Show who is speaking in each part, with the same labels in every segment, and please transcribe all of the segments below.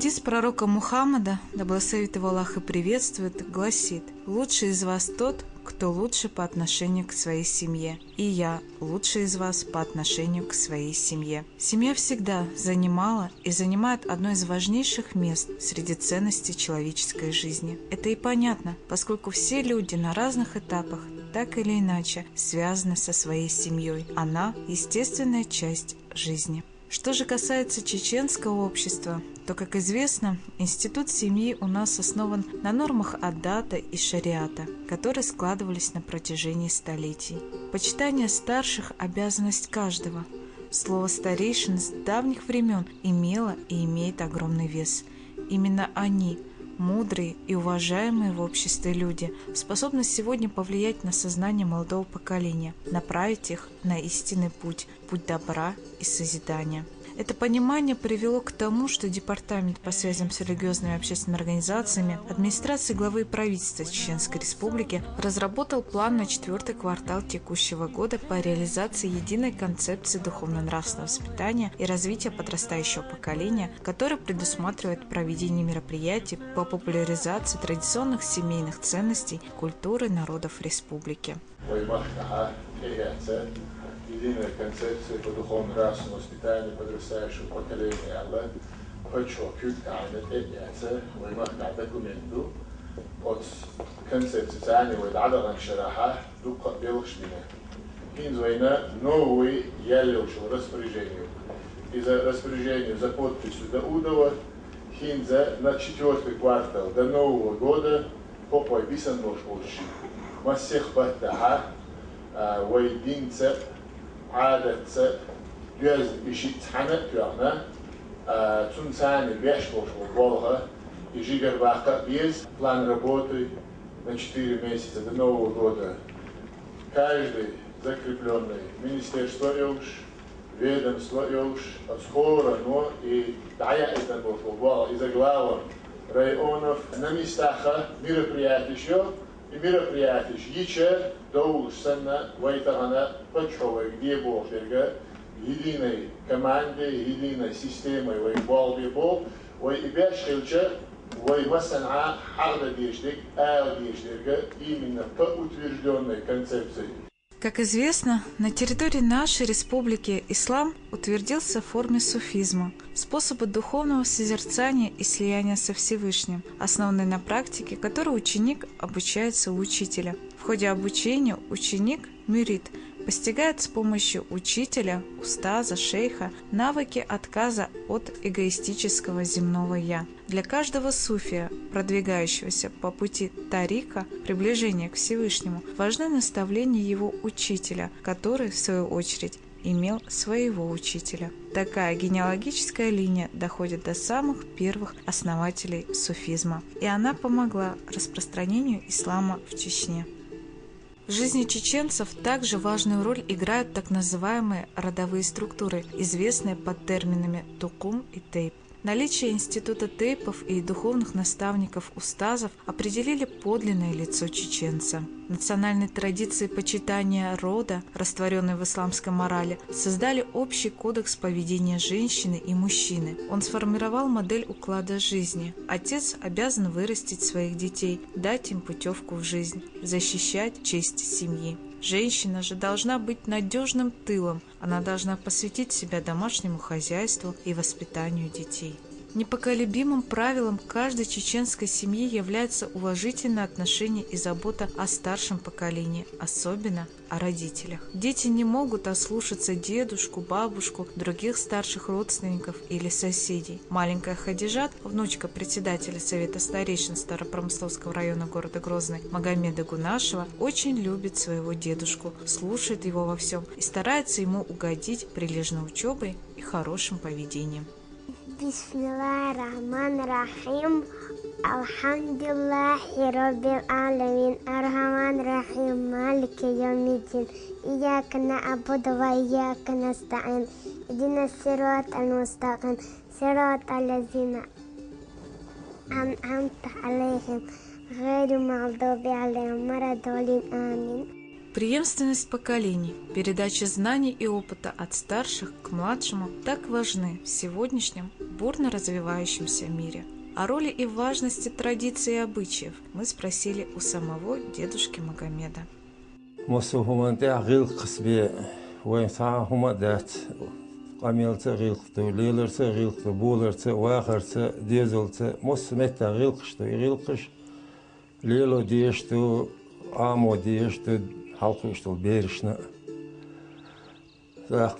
Speaker 1: Хадис пророка Мухаммада, да благословит его Аллах и приветствует, гласит: «Лучший из вас тот, кто лучше по отношению к своей семье, и я лучший из вас по отношению к своей семье». Семья всегда занимала и занимает одно из важнейших мест среди ценностей человеческой жизни. Это и понятно, поскольку все люди на разных этапах так или иначе связаны со своей семьей. Она – естественная часть жизни. Что же касается чеченского общества, то, как известно, институт семьи у нас основан на нормах аддата и шариата, которые складывались на протяжении столетий. Почитание старших – обязанность каждого. Слово «старейшин» с давних времен имело и имеет огромный вес. Именно они, мудрые и уважаемые в обществе люди, способны сегодня повлиять на сознание молодого поколения, направить их на истинный путь добра и созидания. Это понимание привело к тому, что Департамент по связям с религиозными и общественными организациями администрации главы правительства Чеченской Республики разработал план на 4-й квартал текущего года по реализации единой концепции духовно-нравственного воспитания и развития подрастающего поколения, который предусматривает проведение мероприятий по популяризации традиционных семейных ценностей культуры народов республики.
Speaker 2: Единая концепция по духовно-нравственному воспитанию подрастающего поколения Аллах подчеркивает это в документу от концепции ценивает адалан шараха дука белшмина. Хинзвайна новый ялевшего распоряжению. Из-за распоряжения за подписью Даудова хинза на 4-й квартал до Нового года попой бисан ложбольши. Массех баттаха вайдинца عادة جاز بشيء تحنق يعنا تنساني بيشبوش وبولها يجي قرباقة بيز план работы на 4 месяца до Нового года. Каждый закрепленный министерство ведомство скоро, но и дая это и за главам районов на местах мероприятия и мероприятия еще доуш сенна вайтагана подшовой где бохерга единой команде, единой системой вайбал бибол вай ибяшхилча вай масана харда дештик дештирга именно по утвержденной концепции.
Speaker 1: Как известно, на территории нашей республики ислам утвердился в форме суфизма, способа духовного созерцания и слияния со Всевышним, основанный на практике, которой ученик обучается у учителя. В ходе обучения ученик, мюрид, постигает с помощью учителя, устаза, шейха навыки отказа от эгоистического земного «я». Для каждого суфия, продвигающегося по пути тарика, приближения к Всевышнему, важны наставления его учителя, который, в свою очередь, имел своего учителя. Такая генеалогическая линия доходит до самых первых основателей суфизма, и она помогла распространению ислама в Чечне. В жизни чеченцев также важную роль играют так называемые родовые структуры, известные под терминами тукум и тейп. Наличие института тейпов и духовных наставников-устазов определили подлинное лицо чеченца. Национальные традиции почитания рода, растворенные в исламской морали, создали общий кодекс поведения женщины и мужчины. Он сформировал модель уклада жизни. Отец обязан вырастить своих детей, дать им путевку в жизнь, защищать честь семьи. Женщина же должна быть надежным тылом, она должна посвятить себя домашнему хозяйству и воспитанию детей. Непоколебимым правилом каждой чеченской семьи является уважительное отношение и забота о старшем поколении, особенно о родителях. Дети не могут ослушаться дедушку, бабушку, других старших родственников или соседей. Маленькая Хадижат, внучка председателя Совета старейшин Старопромысловского района города Грозный Магомеда Гунашева, очень любит своего дедушку, слушает его во всем и старается ему угодить прилежной учебой и хорошим поведением.
Speaker 3: Бисмиллахир-рахманир-рахим. Алхамдулиллахи раббил алямин. Ар-рахманир-рахим. Малики йомиддин. Ияка на'буду ва ияка наста'ин. Иhdинас сиратал мустақим. Сиратал лазина ан'амта алейхим. Гайрил магдуби алейхим валад-даллин. Амин.
Speaker 1: Преемственность поколений, передача знаний и опыта от старших к младшему так важны в сегодняшнем бурно развивающемся мире. О роли и важности традиций и обычаев мы спросили у самого дедушки Магомеда.
Speaker 4: Qamyalça gılqdı, leylerça gılqdı, boğlarça, vaqarça, dezolça, mosmetta gılqıştı, gılqış, leylo diyeşti, amo diyeşti, halkı işte berişne. Tak,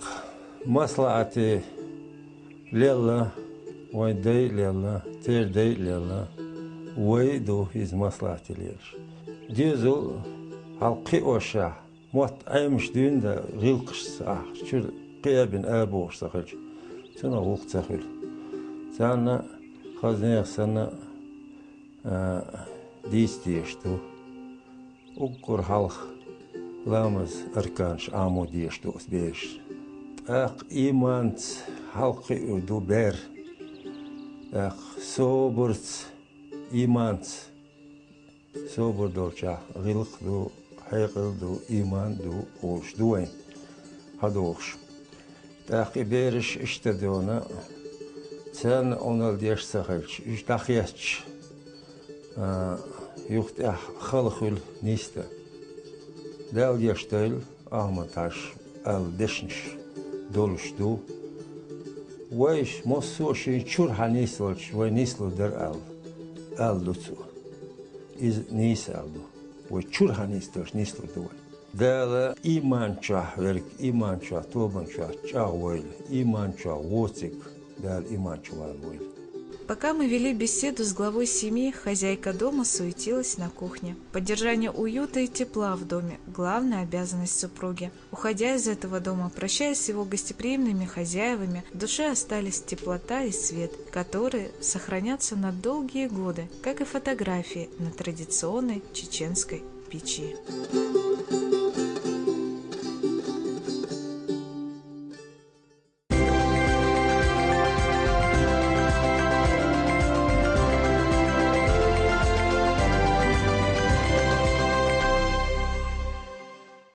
Speaker 4: maslahatı leyla, vay dey leyla, ter dey leyla, vay do iz maslahatı leyler. Dezol halkı oşa, mot aymış düğünde gılqışsa, şur قيابن أبوش سخج سنة وقت سخل سنة خزنيخ سنة ديس ديشتو أكر حلق لامز أركانش آمو ديشتو أسبيش أق إيمانت حلقي دو بير أق صوبرت إيمانت صوبر دولشا غلق دو حيقل دو إيمان دو أوش دوين هدوش تاقي بيرش اشتدونا تان اونال ديش ساخلش اش تاخياتش يوخت خلخل نيستا دال ديشتايل احمتاش ال دشنش دولش دو ويش موسوشي چور هنيسلش وي نيسلو در ال دوتسو از نيس الدو وي چور هنيستلش نيسلو دو دالا إيمانشا ورك إيمانشا توبانشا чауэль إيمانشا вотик дал إيمانشа валвэль.
Speaker 1: Пока мы вели беседу с главой семьи, хозяйка дома суетилась на кухне. Поддержание уюта и тепла в доме – главная обязанность супруги. Уходя из этого дома, прощаясь с его гостеприимными хозяевами, в душе остались теплота и свет, которые сохранятся на долгие годы, как и фотографии на традиционной чеченской печи.